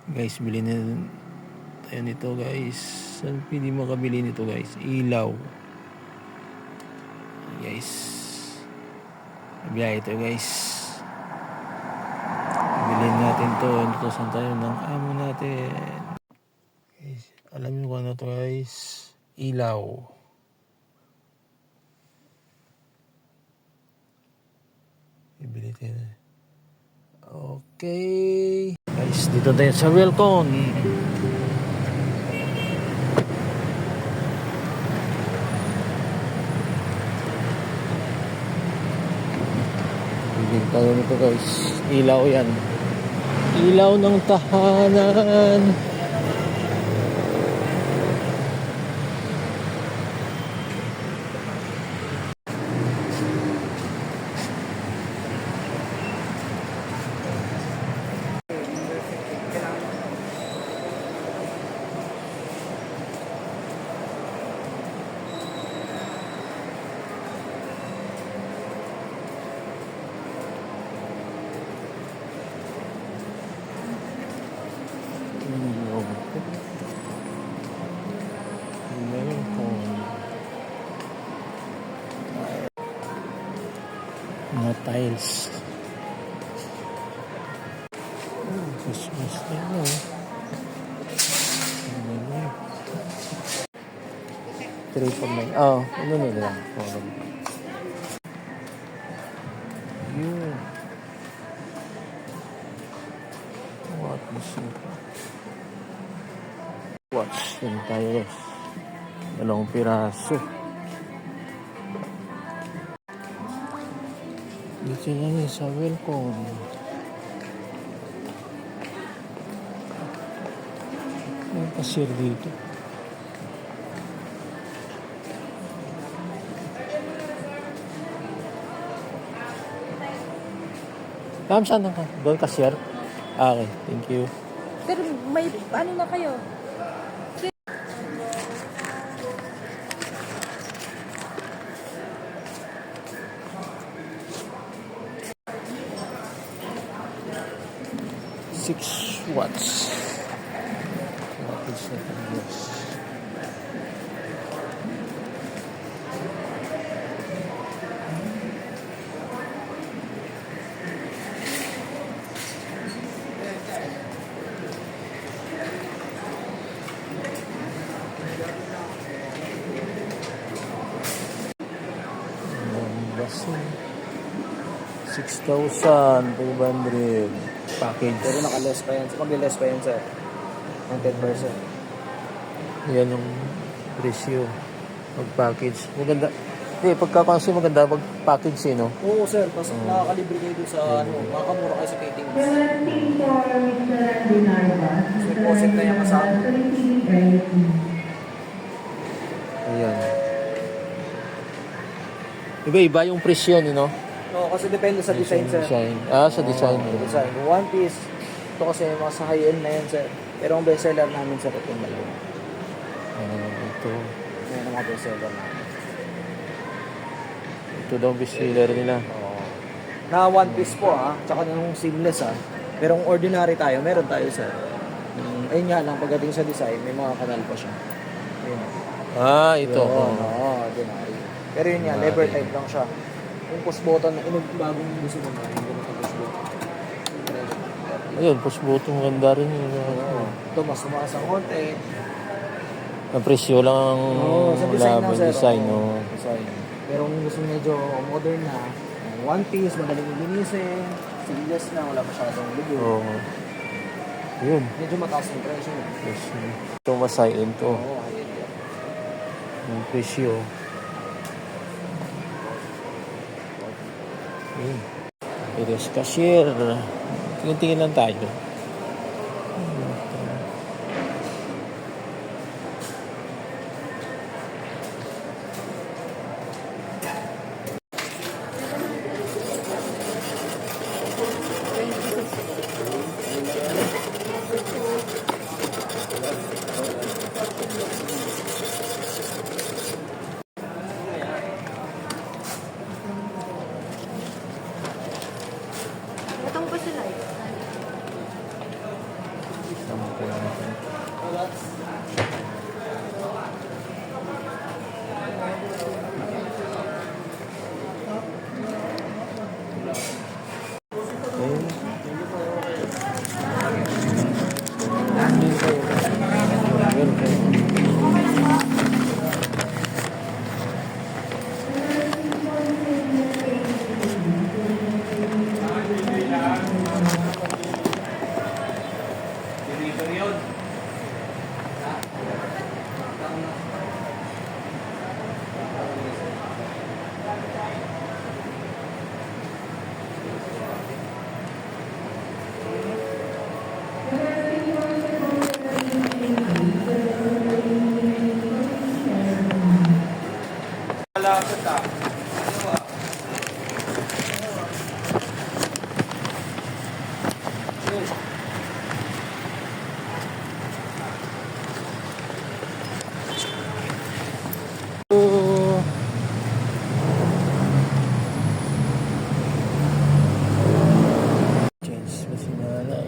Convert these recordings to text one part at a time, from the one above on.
Guys, bilhin na tayo nito guys. Saan pwede makabili nito guys? Ilaw. Guys. Biyahe ito guys. Bilhin natin to. Inutusan tayo ng amo natin. Guys, alam niyo kung ano to guys? Ilaw. Ibili tayo. Okay. Guys, dito tayo sa Welcon. Bibili tayo nito guys. Ilaw yan. Ilaw ng tahanan. Mga tiles. Christmas na yun. Three for nine. Oh, ano na lang. Yun. What machine? Watch. Yan tayo guys. Dalawang piraso. Dito lang yun sa Welcome. May cashier dito. Ma'am, saan ka? Doon cashier? Okay, thank you. Pero may ano na kayo? Six watts. Wattage na yes. Basin. 6,500 package. Pero naka-less pa yan. Mag-less pa yan, sir. Ng 10%. Yan yung presyo. Mag-package. Maganda. Hindi, pagkakansi maganda mag-package no? Oo, sir. Tapos nakakalibre kayo doon sa makakamura kayo sa catering. So, deposit na yung kasama. Ayan. Iba-iba yung presyo no? No, kasi depende sa design, sir. Sa design. Design. One piece. Ito kasi mga sa high-end na yan, sir. Pero ang bestseller namin, sir, itong dalawa. Ito. Yan ang mga bestseller namin. Ito daw bestseller nila. Oo. Na one piece po, ha. Tsaka nung seamless, ha. Pero kung ordinary tayo, meron tayo, sir. Ayun nga lang, pagdating sa design, may mga kanal pa siya. Ayun. Ito. Oo, ordinary. Pero yun nga, lever type lang siya. Yung push button, bagong gusto mo na, hindi mo push button. Ayun, push button ganda rin yun. Ito, mas tumaas ang konti. Ang presyo lang ang Sa design na, sir. design. Design. Pero kung gusto medyo modern na, one piece, madaling linisin, seamless na, wala masyadong lubo. Oo. Yun. Medyo mataas yung presyo. Yes. Ito masayin to. Oo, ayun yan. Yung presyo. Yun. It is cashier. Tingin lang tayo. Itong pa sila eh. sampu natin. Change ba si nanay?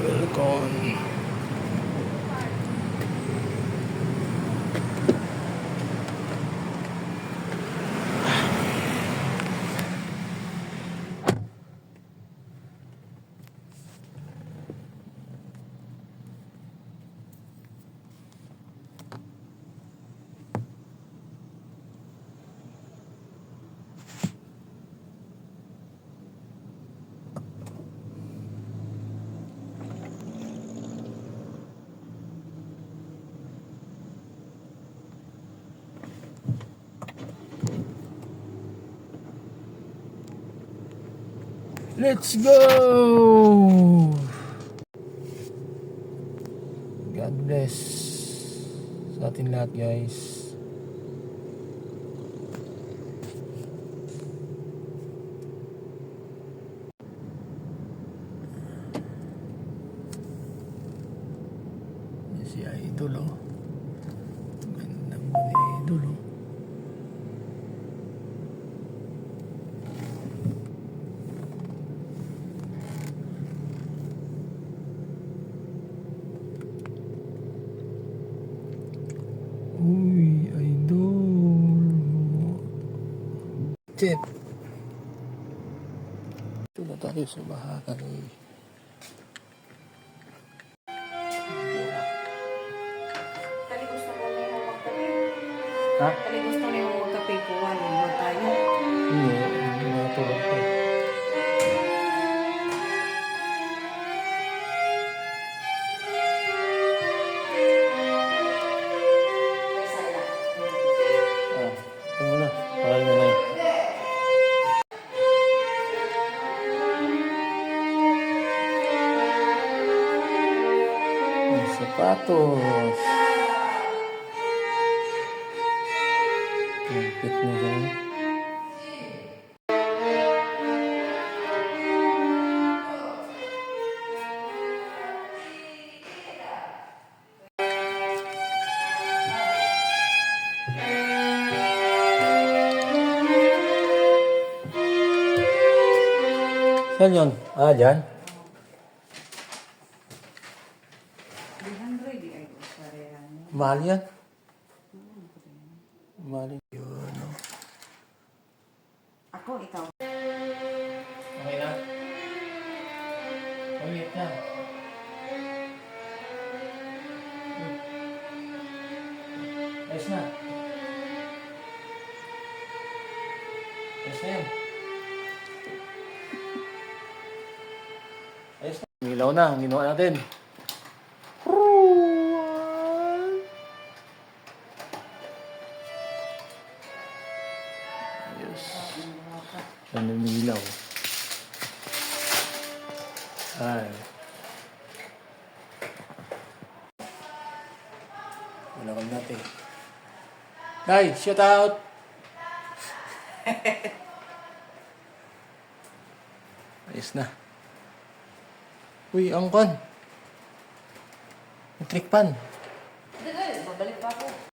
Welcome. Let's go! God bless sa ating lahat, guys. Yan si Idol, oh. Ganda mo ni Idol, oh. Uy, Idol. Chip. Ito na tayo sa bahay. Kali gusto ko na yung magkape. Ha? Kali gusto na yung magkape ko. Ano, magtayo. Hindi, matulog pa. Ito muna. Pakal na lang. Ang sapatos. Kapit na ganun. Saan yun? Ah, dyan? 300 di ay parehan. Mahal yan? Mahal yan. Yun, no? Ako, ikaw. Okay na? Wait na. Ayos na. Ayos na yan. Ayos na. Ilaw na. Ang ginawa natin. Ayos. Yan yung ilaw. Ay. Malakal natin. Guys, shout out! Ayos na. Uy, ang kon. Yung trick pan. Babalik pa ako.